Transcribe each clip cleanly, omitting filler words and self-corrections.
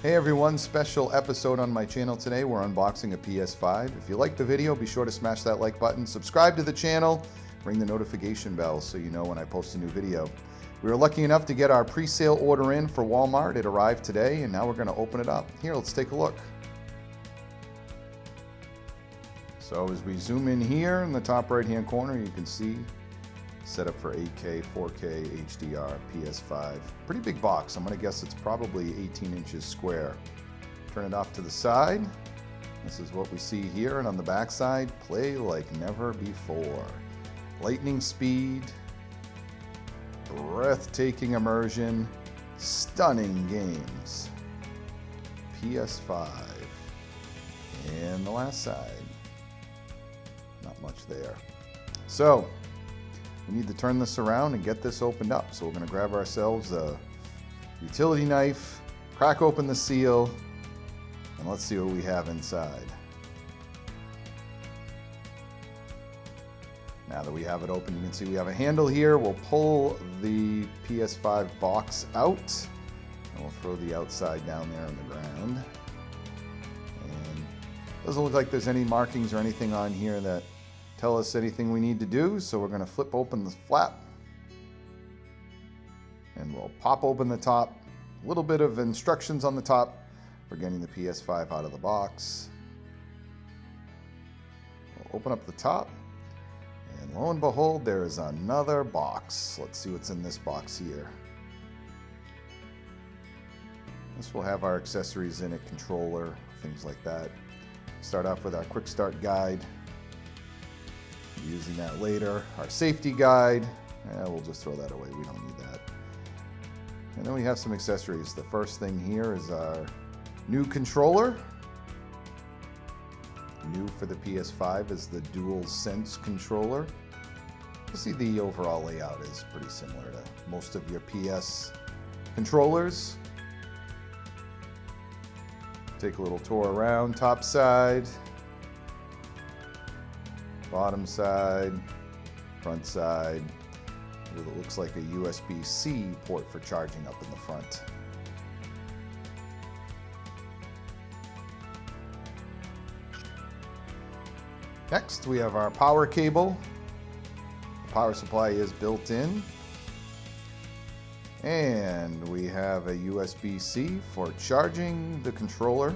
Hey everyone, special episode on my channel today. We're unboxing a PS5. If you liked the video, be sure to smash that like button, subscribe to the channel, ring the notification bell so you know when I post a new video. We were lucky enough to get our pre-sale order in for Walmart. It arrived today and now we're going to open it up. Here, let's take a look. So as we zoom in here in the top right hand corner, you can see set up for 8K, 4K, HDR, PS5. Pretty big box. I'm going to guess it's probably 18 inches square. Turn it off to the side. This is what we see here, and on the back side, play like never before. Lightning speed, breathtaking immersion, stunning games. PS5. And the last side. Not much there. So, we need to turn this around and get this opened up. So we're going to grab ourselves a utility knife, crack open the seal, and let's see what we have inside. Now that we have it open, you can see we have a handle here. We'll pull the PS5 box out, and we'll throw the outside down there on the ground. And it doesn't look like there's any markings or anything on here that tell us anything we need to do, so we're going to flip open the flap and we'll pop open the top. A little bit of instructions on the top for getting the PS5 out of the box. We'll open up the top and lo and behold, there is another box. Let's see what's in this box here. This will have our accessories in it, controller, things like that. Start off with our quick start guide. Using that later. Our safety guide, we'll just throw that away, we don't need that. And then we have some accessories. The first thing here is our new controller. New for the PS5 is the DualSense controller. You see the overall layout is pretty similar to most of your PS controllers. Take a little tour around, top side, bottom side, front side. It looks like a USB-C port for charging up in the front. Next, we have our power cable. The power supply is built in. And we have a USB-C for charging the controller.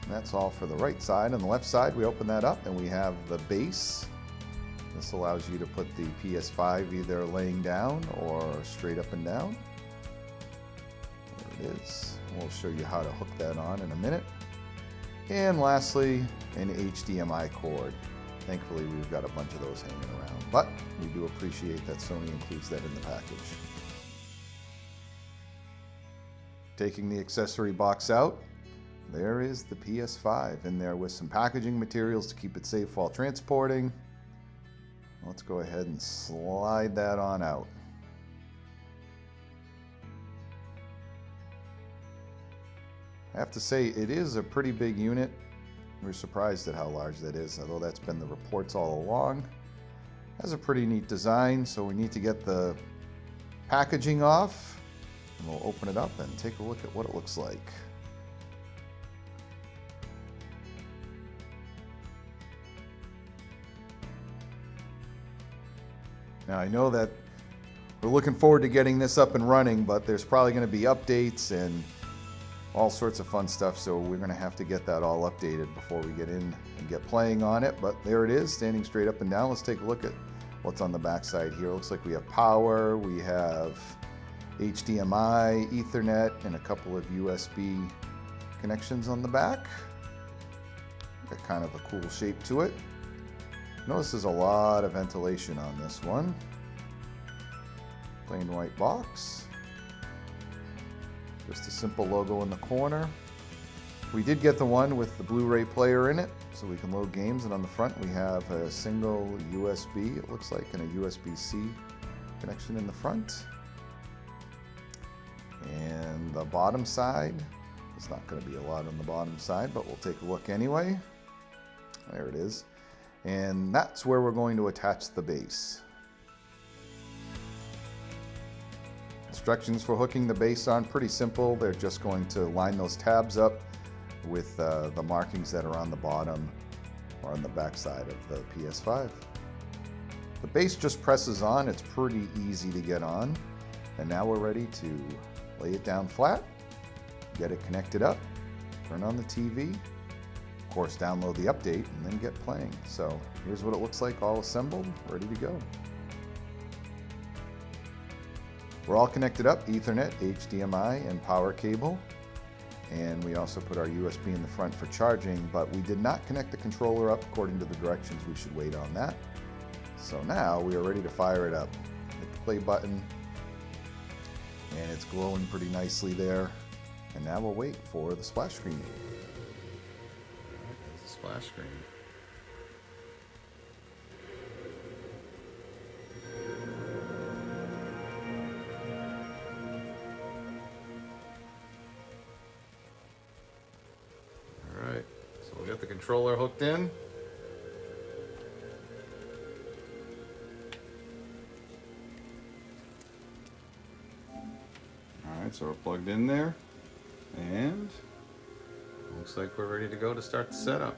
That's all for the right side. On the left side, we open that up and we have the base. This allows you to put the PS5 either laying down or straight up and down. There it is. We'll show you how to hook that on in a minute. And lastly, an HDMI cord. Thankfully, we've got a bunch of those hanging around, but we do appreciate that Sony includes that in the package. Taking the accessory box out, there is the PS5 in there with some packaging materials to keep it safe while transporting. Let's go ahead and slide that on out. I have to say, it is a pretty big unit. We're surprised at how large that is, although that's been the reports all along. It has a pretty neat design, so we need to get the packaging off. And we'll open it up and take a look at what it looks like. Now I know that we're looking forward to getting this up and running, but there's probably going to be updates and all sorts of fun stuff, so we're going to have to get that all updated before we get in and get playing on it. But there it is, standing straight up and down. Let's take a look at what's on the back side here. It looks like we have power, we have HDMI, Ethernet, and a couple of USB connections on the back. Got kind of a cool shape to it. Notice there's a lot of ventilation on this one. Plain white box. Just a simple logo in the corner. We did get the one with the Blu-ray player in it, so we can load games. And on the front we have a single USB, it looks like, and a USB-C connection in the front. And the bottom side, there's not going to be a lot on the bottom side, but we'll take a look anyway. There it is. And that's where we're going to attach the base. Let's Instructions for hooking the base on, pretty simple. They're just going to line those tabs up with the markings that are on the bottom or on the back side of the PS5. The base just presses on. It's pretty easy to get on. And now we're ready to lay it down flat, get it connected up, turn on the TV, of course download the update, and then get playing. So here's what it looks like all assembled, ready to go. We're all connected up, Ethernet, HDMI, and power cable. And we also put our USB in the front for charging, but we did not connect the controller up according to the directions. We should wait on that. So now we are ready to fire it up. Hit the play button, and it's glowing pretty nicely there. And now we'll wait for the splash screen. There's the splash screen. Alright, so we got the controller hooked in. Alright, so we're plugged in there, and looks like we're ready to go to start the setup.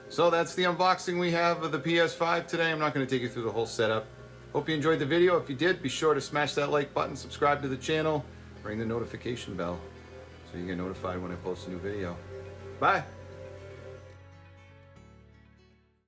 So that's the unboxing we have of the PS5 today. I'm not going to take you through the whole setup. Hope you enjoyed the video. If you did, be sure to smash that like button, subscribe to the channel, ring the notification bell so you get notified when I post a new video. Bye!